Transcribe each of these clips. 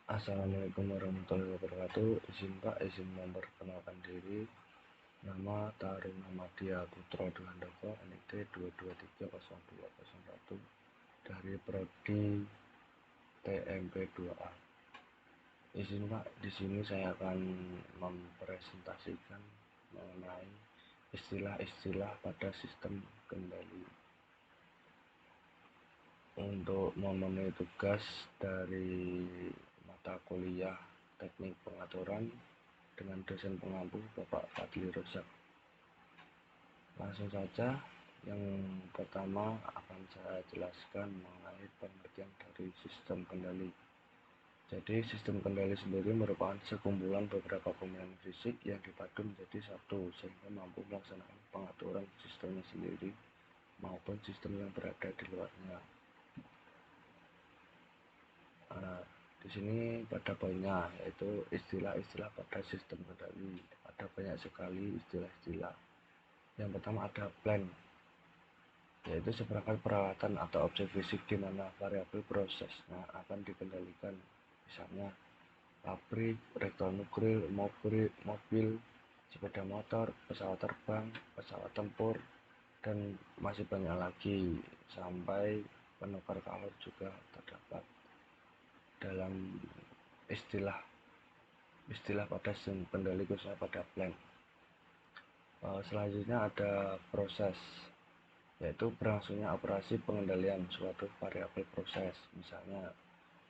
Assalamualaikum warahmatullahi wabarakatuh. Izin Pak, izin memperkenalkan diri. Nama Taruna Madya Putro Dwihandoko, NIK 2230201 dari Prodi TMP 2A. Izin Pak, di sini saya akan mempresentasikan mengenai istilah-istilah pada sistem kendali. Untuk memenuhi tugas dari mata kuliah Teknik Pengaturan dengan dosen pengampu Bapak Fadli Rozak. Langsung saja, yang pertama akan saya jelaskan mengenai pengertian dari sistem kendali. Jadi sistem kendali sendiri merupakan sekumpulan beberapa komponen fisik yang dipadu menjadi satu sehingga mampu melaksanakan pengaturan sistemnya sendiri maupun sistem yang berada di luarnya. Nah, di sini pada poinnya yaitu istilah-istilah pada sistem kendali. Ada banyak sekali istilah-istilah. Yang pertama ada plan, yaitu seperangkat peralatan atau objek fisik di mana variabel prosesnya akan dikendalikan. Misalnya pabrik, reaktor nuklir, mobil, sepeda motor, pesawat terbang, pesawat tempur, dan masih banyak lagi sampai penukar kalor juga terdapat dalam istilah pada sistem kendali khususnya pada plan. Selanjutnya ada proses, yaitu berlangsungnya operasi pengendalian suatu variabel proses, misalnya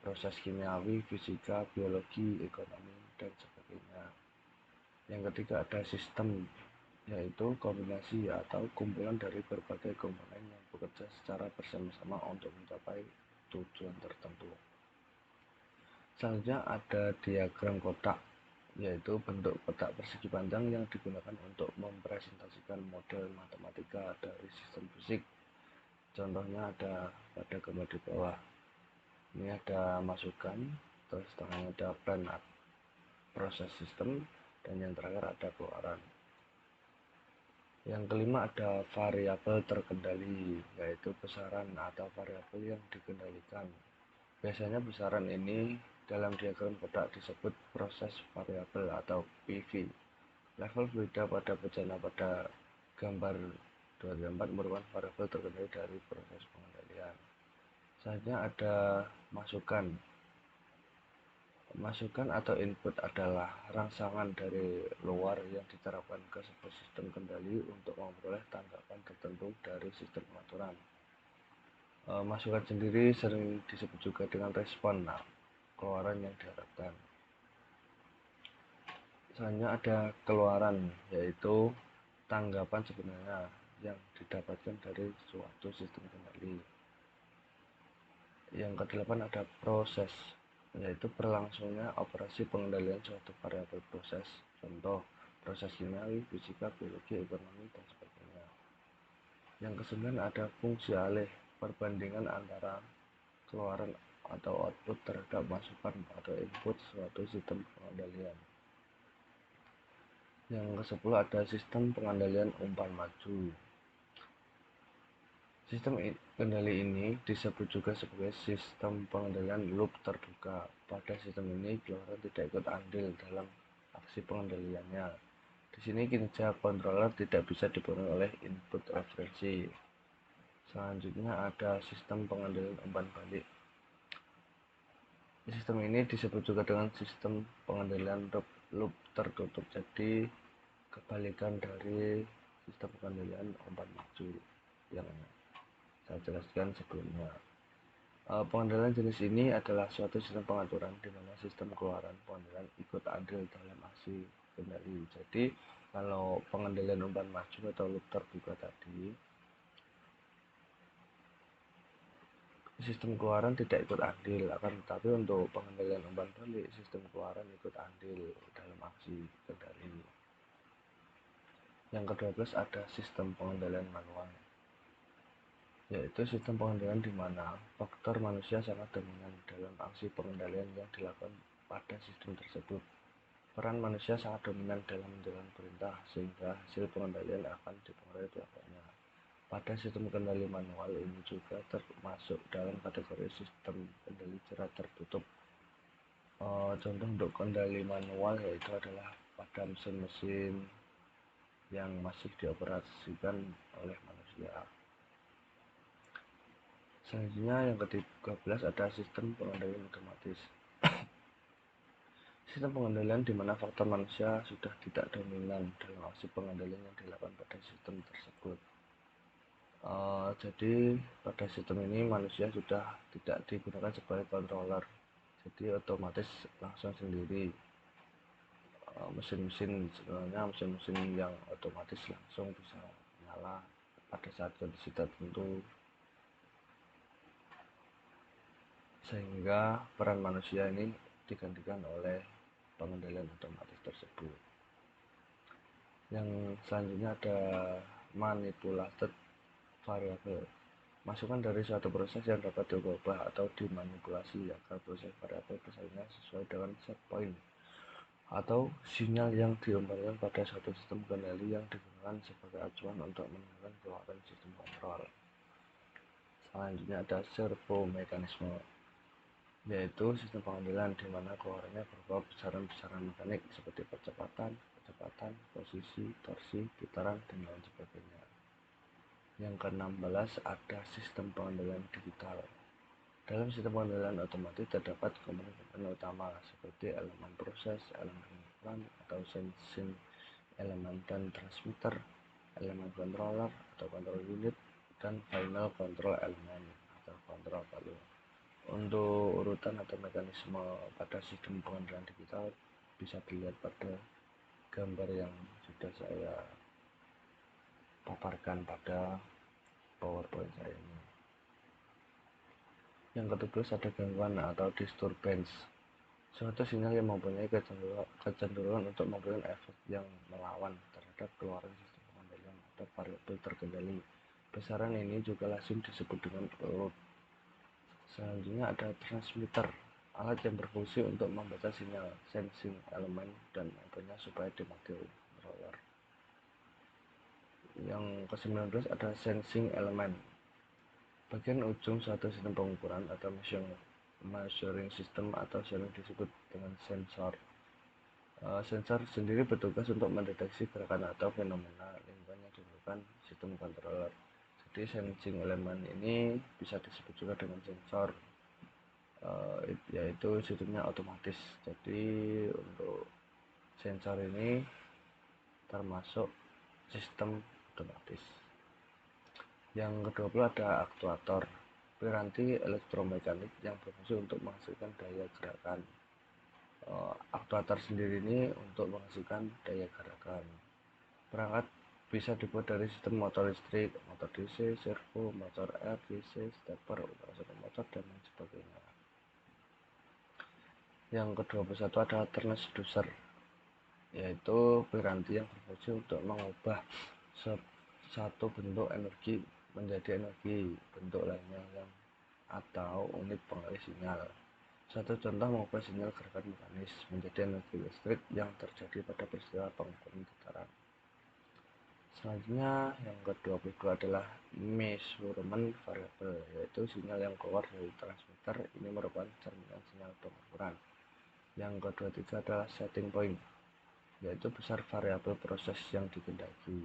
proses kimiawi, fisika, biologi, ekonomi, dan sebagainya. Yang ketiga ada sistem, yaitu kombinasi atau kumpulan dari berbagai komponen yang bekerja secara bersama-sama untuk mencapai tujuan tertentu. Selanjutnya ada diagram kotak, yaitu bentuk kotak persegi panjang yang digunakan untuk mempresentasikan model matematika dari sistem fisik. Contohnya ada pada gambar di bawah. Ini ada masukan, terus tengahnya ada plan proses sistem, dan yang terakhir ada keluaran. Yang kelima ada variabel terkendali, yaitu besaran atau variabel yang dikendalikan. Biasanya besaran ini dalam diagram kotak disebut proses variabel atau PV. Level beda pada bejana pada gambar 234 merupakan variabel terkendali dari proses pengendalian. Selanjutnya ada masukan. Masukan atau input adalah rangsangan dari luar yang diterapkan ke sebuah sistem kendali untuk memperoleh tanggapan tertentu dari sistem pengaturan. Masukan sendiri sering disebut juga dengan respon, keluaran yang diharapkan. Selanjutnya ada keluaran, yaitu tanggapan sebenarnya yang didapatkan dari suatu sistem kendali. Yang kedelapan ada proses, yaitu berlangsungnya operasi pengendalian suatu variabel proses, contoh proses kimiawi, fisika, biologi, ekonomi, dan sebagainya. Yang kesembilan ada fungsi alih, perbandingan antara keluaran atau output terhadap masukan atau input suatu sistem pengendalian. Yang ke-10 ada sistem pengendalian umpan maju. Sistem kendali ini disebut juga sebagai sistem pengendalian loop terbuka. Pada sistem ini, keluaran tidak ikut andil dalam aksi pengendaliannya. Di sini kinerja controller tidak bisa dipengaruhi oleh input referensi. Selanjutnya ada sistem pengendalian umpan balik. Sistem ini disebut juga dengan sistem pengendalian loop tertutup. Jadi kebalikan dari sistem pengendalian umpan maju yang saya jelaskan sebelumnya. Pengendalian jenis ini adalah suatu sistem pengaturan di mana sistem keluaran pengendalian ikut andil dalam aksi kendali. Jadi kalau pengendalian umpan maju atau loop terbuka tadi, sistem keluaran tidak ikut andil, akan tetapi untuk pengendalian umpan balik, sistem keluaran ikut andil dalam aksi kendali. Yang ke-12 ada sistem pengendalian manual, yaitu sistem pengendalian di mana faktor manusia sangat dominan dalam aksi pengendalian yang dilakukan pada sistem tersebut. Peran manusia sangat dominan dalam menjalankan perintah, sehingga hasil pengendalian akan dipengaruhi pelakunya. Pada sistem kendali manual ini juga termasuk dalam kategori sistem kendali jerat tertutup. Contoh untuk kendali manual yaitu adalah pada mesin-mesin yang masih dioperasikan oleh manusia. Selanjutnya yang ke-13 ada sistem pengendalian otomatis. Sistem pengendalian di mana faktor manusia sudah tidak dominan dalam aksi pengendalian yang dilakukan pada sistem tersebut. Jadi pada sistem ini manusia sudah tidak digunakan sebagai controller, jadi otomatis langsung sendiri. Mesin-mesin sebenarnya mesin-mesin yang otomatis langsung bisa nyala pada saat kondisi tertentu, sehingga peran manusia ini digantikan oleh pengendalian otomatis tersebut. Yang selanjutnya ada manipulated variable. Masukan dari suatu proses yang dapat diubah atau dimanipulasi agar proses variabel persaingan sesuai dengan set point atau sinyal yang diumpankan pada suatu sistem kendali yang digunakan sebagai acuan untuk menentukan keluaran sistem kontrol. Selanjutnya ada servo mekanisme, yaitu sistem pengendalian di mana keluarannya berupa besaran-besaran mekanik seperti kecepatan, posisi, torsi, putaran, dan lain sebagainya. Yang ke-16 ada sistem pengendalian digital. Dalam sistem pengendalian otomatis terdapat komponen utama seperti elemen proses, elemen iklan atau sensing elemen dan transmitter, elemen controller atau control unit, dan final control element atau control value. Untuk urutan atau mekanisme pada sistem pengendalian digital bisa dilihat pada gambar yang sudah saya paparkan pada PowerPoint saya ini. Yang ke-17 ada gangguan atau disturbance. Suatu sinyal yang mempunyai kecenderungan untuk memberikan efek yang melawan terhadap keluaran sistem pengendalian atau variabel terkendali. Besaran ini juga lazim disebut dengan load. Selanjutnya ada transmitter, alat yang berfungsi untuk membaca sinyal, sensing elemen, dan membuatnya supaya dimati oleh controller. Yang ke-19 ada sensing elemen. Bagian ujung suatu sistem pengukuran atau measuring system atau sering disebut dengan sensor. Sensor sendiri bertugas untuk mendeteksi gerakan atau fenomena lingkungan yang dilakukan sistem controller. Jadi sensing elemen ini bisa disebut juga dengan sensor, yaitu sistemnya otomatis. Jadi untuk sensor ini termasuk sistem otomatis. Yang ke-20 ada aktuator, piranti elektromekanik yang berfungsi untuk menghasilkan daya gerakan. Aktuator sendiri ini untuk menghasilkan daya gerakan. Perangkat bisa dibuat dari sistem motor listrik, motor DC, servo, motor air, DC, stepper, motor, dan lain sebagainya. Yang ke-21 ada transducer, yaitu piranti yang berfungsi untuk mengubah satu bentuk energi menjadi energi bentuk lainnya atau unit pengalih sinyal. Satu contoh mengubah sinyal gerakan mekanis menjadi energi listrik yang terjadi pada peristiwa pengukuran getaran. Selanjutnya yang ke-22 adalah measurement variable, yaitu sinyal yang keluar dari transmitter. Ini merupakan cerminan sinyal pengukuran. Yang ke-23 adalah setting point, yaitu besar variabel proses yang dikendaki.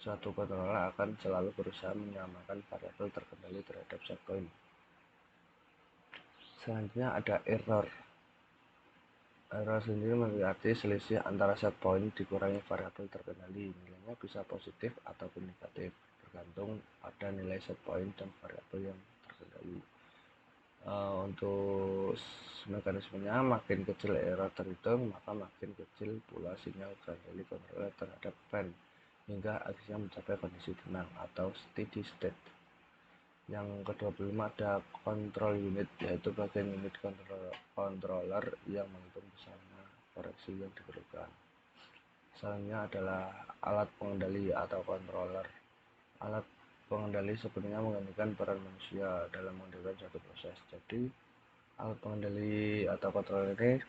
Suatu controller akan selalu berusaha menyamakan variabel terkendali terhadap set point. Selanjutnya ada error. Error sendiri berarti selisih antara set point dikurangi variabel terkendali. Nilainya bisa positif ataupun negatif, bergantung pada nilai set point dan variabel yang terkendali. Untuk mekanismenya, makin kecil error terhitung, maka makin kecil pula sinyal kendali controller terhadap fan, hingga akhirnya mencapai kondisi tenang atau steady state. Yang ke-25 ada control unit, yaitu bagian unit controller yang menghitung besarnya koreksi yang diperlukan. Selanjutnya adalah alat pengendali atau controller. Alat pengendali sebenarnya menggantikan peran manusia dalam mengendalikan suatu proses. Jadi alat pengendali atau controller ini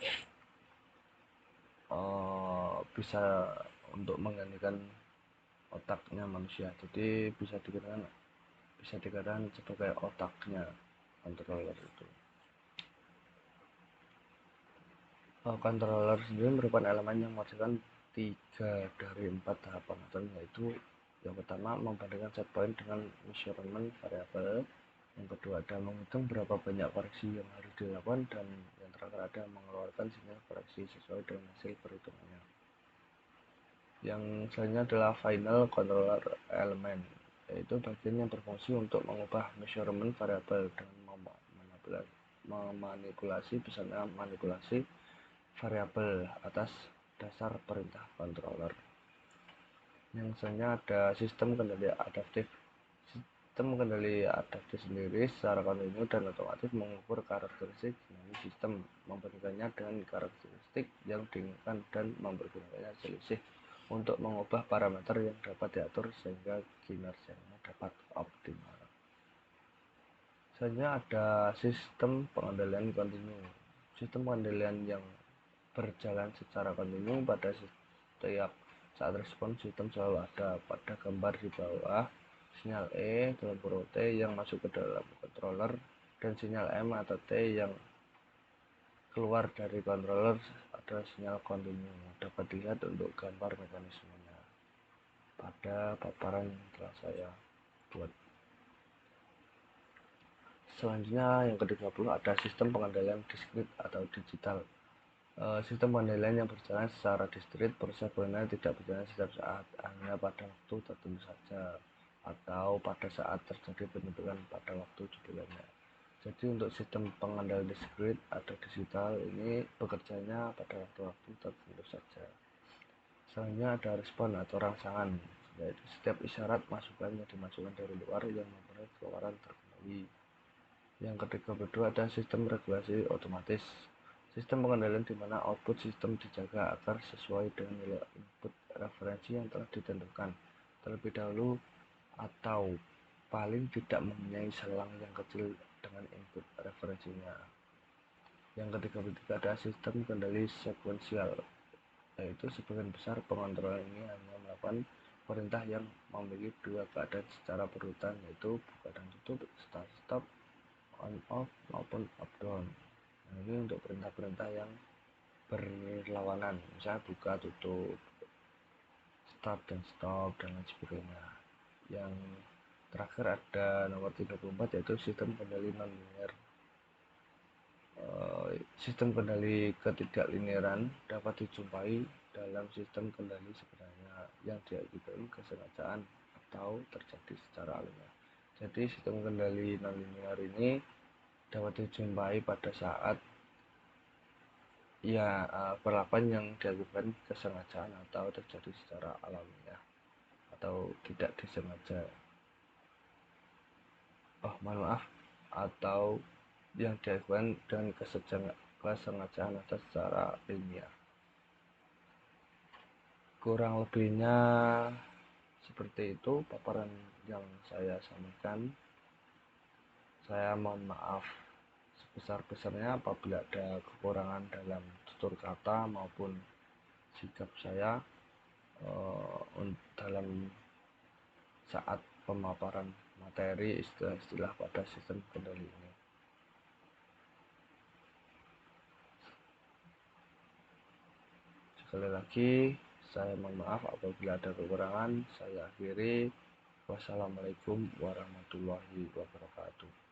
bisa untuk menggantikan otaknya manusia. Jadi bisa dikatakan sebagai otaknya controller itu. Controller sendiri merupakan elemen yang menghasilkan 3 dari 4 tahapan aturan, yaitu yang pertama membandingkan set point dengan measurement variable, yang kedua ada menghitung berapa banyak koreksi yang harus dilakukan, dan yang terakhir ada mengeluarkan sinyal koreksi sesuai dengan hasil perhitungannya. Yang selanjutnya adalah final controller element, yaitu bagian yang berfungsi untuk mengubah measurement variable dengan memanipulasi besarnya manipulasi variabel atas dasar perintah controller. Yang selanjutnya ada sistem kendali adaptif. Sistem kendali adaptif sendiri secara kontinu dan otomatis mengukur karakteristik dinamik sistem, membandingkannya dengan karakteristik yang diinginkan dan mempergunakannya selisih untuk mengubah parameter yang dapat diatur sehingga kinerjanya dapat optimal. Selanjutnya ada sistem pengendalian kontinu. Sistem pengendalian yang berjalan secara kontinu pada setiap saat respon sistem selalu ada. Pada gambar di bawah, sinyal E dalam kurung T yang masuk ke dalam controller dan sinyal M atau T yang keluar dari controller adalah sinyal kontinu. Dapat dilihat untuk gambar mekanismenya pada paparan yang telah saya buat. Selanjutnya yang ke-30 ada sistem pengendalian diskrit atau digital. Sistem pengendalian yang berjalan secara diskrit, proses pengendalian tidak berjalan setiap saat, hanya pada waktu tertentu saja, atau pada saat terjadi penyuntikan pada waktu judulnya. Jadi untuk sistem pengendalian diskrit atau digital ini bekerjanya pada waktu-waktu tertentu saja. Selanjutnya ada respon atau rangsangan, yaitu setiap isyarat masukan yang dimasukkan dari luar yang mempunyai keluaran terkendali. Yang ke-32 ada sistem regulasi otomatis. Sistem pengendalian di mana output sistem dijaga agar sesuai dengan nilai input referensi yang telah ditentukan terlebih dahulu atau paling tidak mempunyai selang yang kecil dengan input referensinya. Yang ke-33 ada sistem kendali sekuensial, yaitu sebagian besar pengontrol ini hanya melakukan perintah yang memiliki dua keadaan secara berurutan, yaitu buka dan tutup, start stop, on off maupun up down. Nah, ini untuk perintah-perintah yang berlawanan, misalnya buka tutup, start dan stop, dan lain sebagainya. Yang terakhir ada nomor 34, yaitu sistem kendali non-linear. Sistem kendali ketidakliniaran dapat dijumpai dalam sistem kendali sebenarnya yang diakibatkan kesengajaan atau terjadi secara alamiah. Jadi sistem kendali non-linear ini dapat dijumpai pada saat perlakuan yang dilakukan kesengajaan atau terjadi secara alamiah atau tidak disengaja. Maaf, atau yang dilakukan dengan kesengajaan atau secara ilmiah. Kurang lebihnya seperti itu paparan yang saya sampaikan. Saya mohon maaf sebesar-besarnya apabila ada kekurangan dalam tutur kata maupun sikap saya dalam saat pemaparan materi istilah-istilah pada sistem kendali ini. Sekali lagi saya mohon maaf apabila ada kekurangan. Saya akhiri. Wassalamualaikum warahmatullahi wabarakatuh.